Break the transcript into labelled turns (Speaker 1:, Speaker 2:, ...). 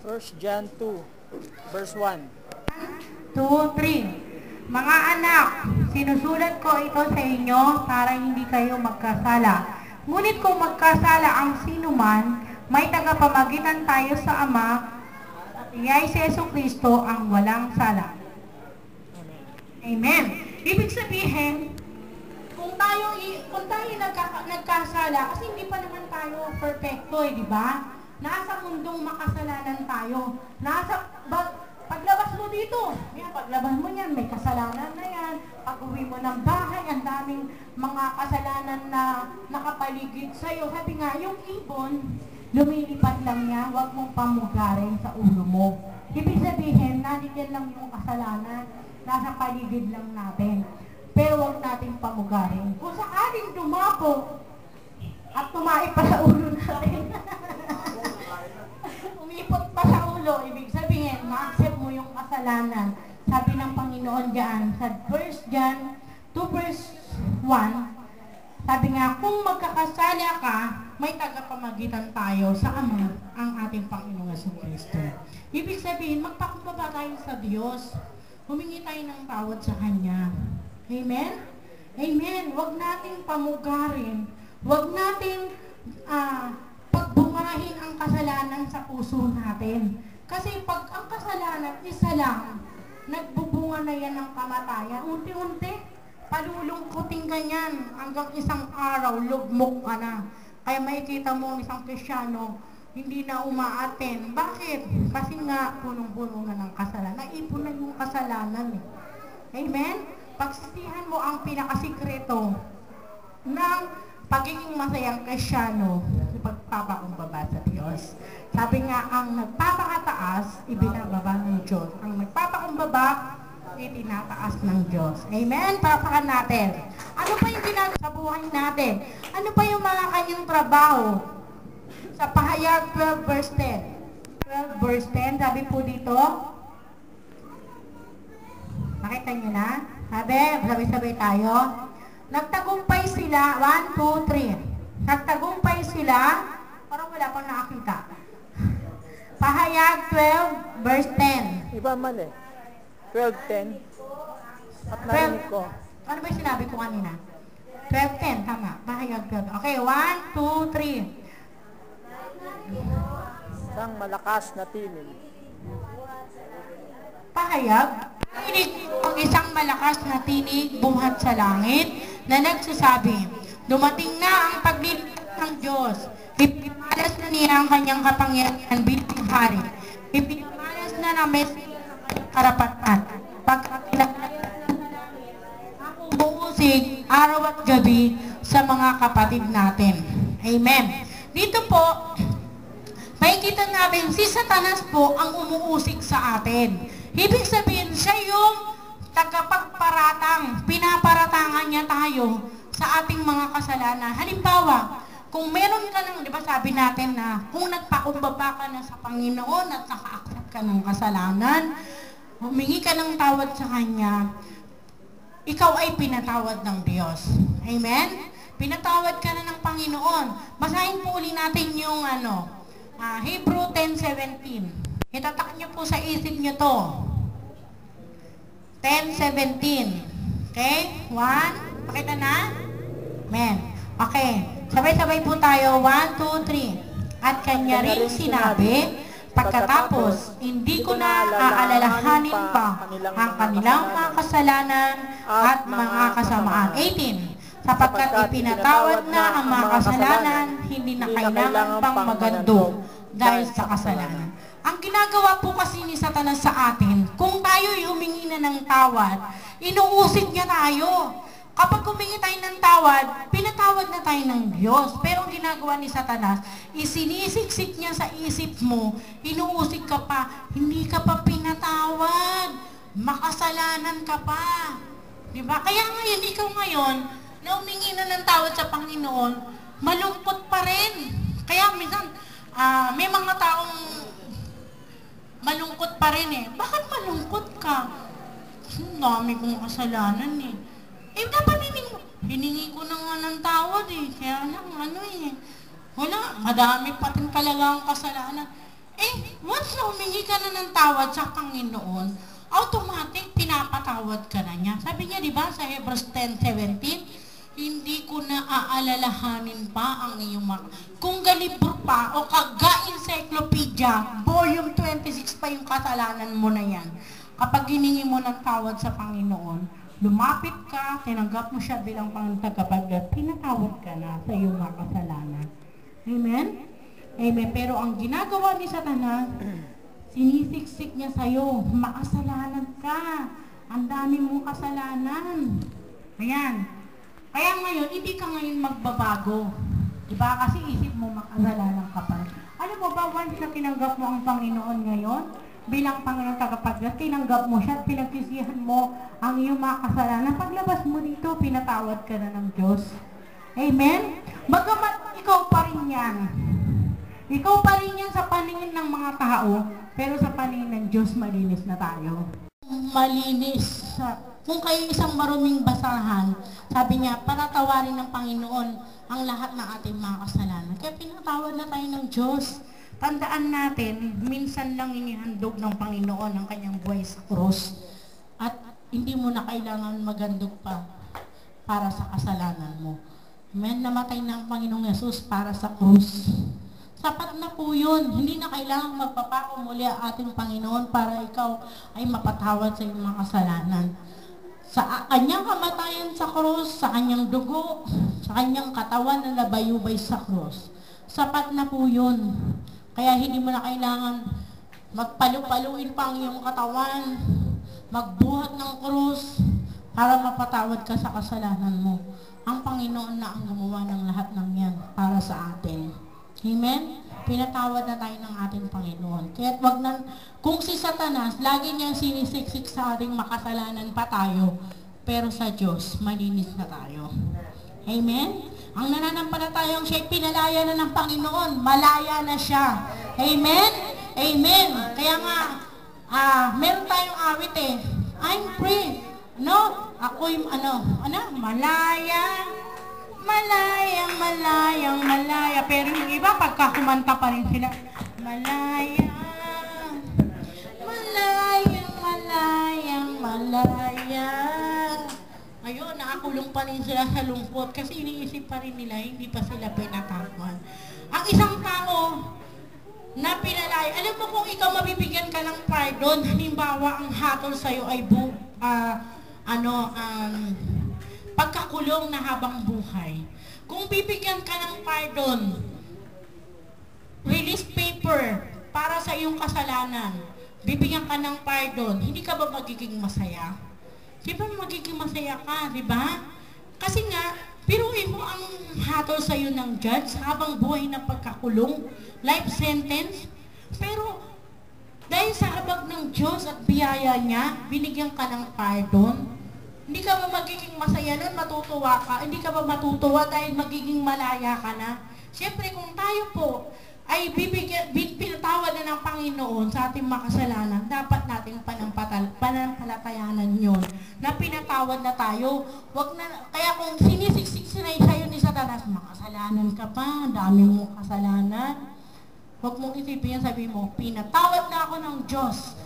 Speaker 1: 1 John 2, verse 1.
Speaker 2: 2, 3. Mga anak, sinusulat ko ito sa inyo para hindi kayo magkasala. Ngunit kung magkasala ang sinuman, may tagapamagitan tayo sa Ama, at iyay si Jesucristo ang walang sala. Amen. Ibig sabihin, kung tayo nagkasala, kasi hindi pa naman tayo perfecto, di ba? Nasa mundong makasalanan tayo. Paglabas mo dito, paglabas mo yan, may kasalanan na yan. Pag-uwi mo ng bahay, ang daming mga kasalanan na nakapaligid sa'yo. Sabi nga, yung ibon, lumilipad lang niya, huwag mong pamugarin sa ulo mo. Ibig sabihin, nandiyan lang yung kasalanan, nasa paligid lang natin. Pero huwag natin pamugarin. Kung sakaling dumapo at tumaip pa sa ulo natin, umipot pa sa ulo, ibig sabihin, ma-accept mo yung kasalanan. Sabi ng Panginoon diyan sa 1 John 2 verse 1, sabi nga, kung magkakasala ka, may tagapamagitan tayo sa Ama, ang ating Panginoong Jesucristo. Ibig sabihin, magpakumbaba tayo sa Diyos. Humingi tayo ng tawad sa Kanya. Amen? Amen. Huwag nating pamugarin. Huwag nating pagbungahin ang kasalanan sa puso natin. Kasi pag ang kasalanan, isa lang, nagbubunga na yan ng kamatayan. Unti-unti, palulungkutin ka yan. Hanggang isang araw, lugmok ka na. Kaya makikita mo ang isang Kristyano, hindi na umaaten. Bakit? Kasi nga, punong-puno na ng kasalanan. Naipon na yung kasalanan. Amen? Pagsisihan mo ang pinakasikreto ng pagiging masayang Kristyano, pagpapakumbaba sa Diyos. Sabi nga, ang nagpapakataas, ibinababa ng Diyos. Ang nagpapakumbaba, itinataas ng Diyos. Amen? Papakan natin. Ano pa yung ginagawa sa buhay natin? Ano pa yung mga kanyang trabaho? Sa Pahayag 12 verse 10. 12 verse 10, sabi po dito, nakita nyo na? Sabi, sabay-sabay tayo. Nagtagumpay sila, 1, 2, 3. Nagtagumpay sila, parang wala pang nakakita. Pahayag 12 verse 10.
Speaker 1: Iba man eh. 12:10. At narinig ko.
Speaker 2: Ano ba yung sinabi ko kanina? 12:10, tama. Pahayag 12. Okay, 1, 2, 3.
Speaker 1: Isang malakas na tinig.
Speaker 2: Pahayag, narinig ang isang malakas na tinig buhat sa langit na nagsasabi, dumating na ang paglilingkod ng Diyos. Ipinalas na niya ang kanyang kapangyarihan bilang hari. Ipinalas na ng Mesiyas ang kanyang karapatan. Ang umuusig araw at gabi sa mga kapatid natin. Amen. Dito po, makikita namin si Satanas po ang umuusig sa atin. Ibig sabihin, siya yung tagapagparatang, pinaparatangan niya tayo sa ating mga kasalanan. Halimbawa, kung meron ka ng, di ba sabi natin na kung nagpakumbaba ka na sa Panginoon at naka-accept ka ng kasalanan, humingi ka ng tawad sa Kanya, ikaw ay pinatawad ng Diyos. Amen? Pinatawad ka na ng Panginoon. Basahin po uli natin yung Hebrew 10:17. Itatak niyo po sa isip niyo to. 10:17. Okay? 1. Pakita na? Amen. Okay. Sabay-sabay po tayo. 1, 2, 3. At kanya rin sinabi, pagkatapos, hindi ko na aalalahanin pa ang kanilang mga kasalanan at mga kasamaan. 18. Sapagkat ipinatawad na ang mga kasalanan, hindi na kailangan pang magandong dahil sa kasalanan. Ang ginagawa po kasi ni Satanas sa atin, kung tayo'y humingi na ng tawad, inuusig niya tayo. Kapag humingi tayo ng tawad, pinatawad na tayo ng Diyos. Pero ang ginagawa ni Satanas, isinisiksik niya sa isip mo, inuusig ka pa, hindi ka pa pinatawad, makasalanan ka pa. Diba? Kaya ngayon, ikaw ngayon, na humingi na ng tawad sa Panginoon, malungkot pa rin. Kaya minsan, may mga taong malungkot pa rin eh. Bakit malungkot ka? Dami kong kasalanan eh. Dapat hiningi ko na nga ng tawad eh. Kaya lang, wala, madami pa rin talaga ang kasalanan. once na humingi ka na ng tawad sa Panginoon, automatic pinapatawad ka na niya. Sabi niya, di ba, sa Hebrews 10:17, hindi ko na aalalahanin pa ang iyong kung galibro pa o kaga-encyclopedia, volume 26 pa yung kasalanan mo na yan. Kapag hiningi mo ng tawad sa Panginoon, lumapit ka, tinanggap mo siya bilang pangtagapaglat, pinatawad ka na sa iyong mga kasalanan. Amen? Amen. Pero ang ginagawa ni Satanas, sinisiksik niya sa'yo, makasalanan ka. Ang dami mong kasalanan. Ayan. Kaya ngayon, hindi ka ngayon magbabago. Diba? Kasi isip mo makasalanan ka pa. Alam mo ba, once na tinanggap mo ang Panginoon ngayon, bilang Panginoon tagapaglat, tinanggap mo siya at pinagsisihan mo ang iyong mga kasalanan. Paglabas mo dito, pinatawad ka na ng Diyos. Amen? Bagamat ikaw pa rin yan. Ikaw pa rin yan sa paningin ng mga tao, pero sa paningin ng Diyos, malinis na tayo. Malinis. Kung kayo isang maruming basahan, sabi niya, patatawarin ng Panginoon ang lahat ng ating mga kasalanan. Kaya pinatawad na tayo ng Diyos. Tandaan natin, minsan lang inihandog ng Panginoon ang kanyang buhay sa krus. At hindi mo na kailangan magandog pa para sa kasalanan mo. Amen? Namatay na ang Panginoong Yesus para sa krus. Sapat na po yun. Hindi na kailangan magpapako muli ang ating Panginoon para ikaw ay mapatawad sa iyong mga kasalanan. Sa kanyang kamatayan sa krus, sa kanyang dugo, sa kanyang katawan na nabayubay sa krus. Sapat na po yun. Kaya hindi mo na kailangan magpalu-paluin pa ang iyong katawan, magbuhat ng krus, para mapatawad ka sa kasalanan mo. Ang Panginoon na ang gumawa ng lahat ng yan para sa atin. Amen? Pinatawad na tayo ng ating Panginoon. Kaya wag na, kung si Satanas, lagi niyang sinisiksik sa ating makasalanan pa tayo, pero sa Diyos, malinis na tayo. Amen? Ang nananampalatayang siya'y pinalaya na ng Panginoon, malaya na siya. Amen? Amen. Kaya nga, meron tayong awit I'm free. Ako'y malaya. Malayang, malayang, malaya. Pero yung iba, pagka kumanta pa rin sila, malaya, malayang, malayang, malaya. Ayun, nakakulong pa rin sila sa lungkot kasi iniisip pa rin nila, hindi pa sila pinatawad. Ang isang tao na pinalaya, alam mo kung ikaw mabibigyan ka ng pardon, halimbawa ang hatol sa'yo ay pagkakulong na habang buhay. Kung bibigyan ka ng pardon, release paper para sa iyong kasalanan, bibigyan ka ng pardon, hindi ka ba magiging masaya? Di ba magiging masaya ka, di ba? Kasi nga, piruin mo ang hatol sa iyo ng judge habang buhay na pagkakulong, life sentence, pero dahil sa habag ng Diyos at biyaya niya, binigyan ka ng pardon. Hindi ka ba magiging masaya nun, matutuwa ka? Hindi ka ba matutuwa dahil magiging malaya ka na? Siyempre, kung tayo po ay pinatawad na ng Panginoon sa ating makasalanan, dapat nating panampalatayanan yun, na pinatawad na tayo. Kaya kung sinisiksik sa'yo ni Satanas, makasalanan ka pa, dami mong kasalanan, huwag mong isipin yan, sabi mo, pinatawad na ako ng Diyos.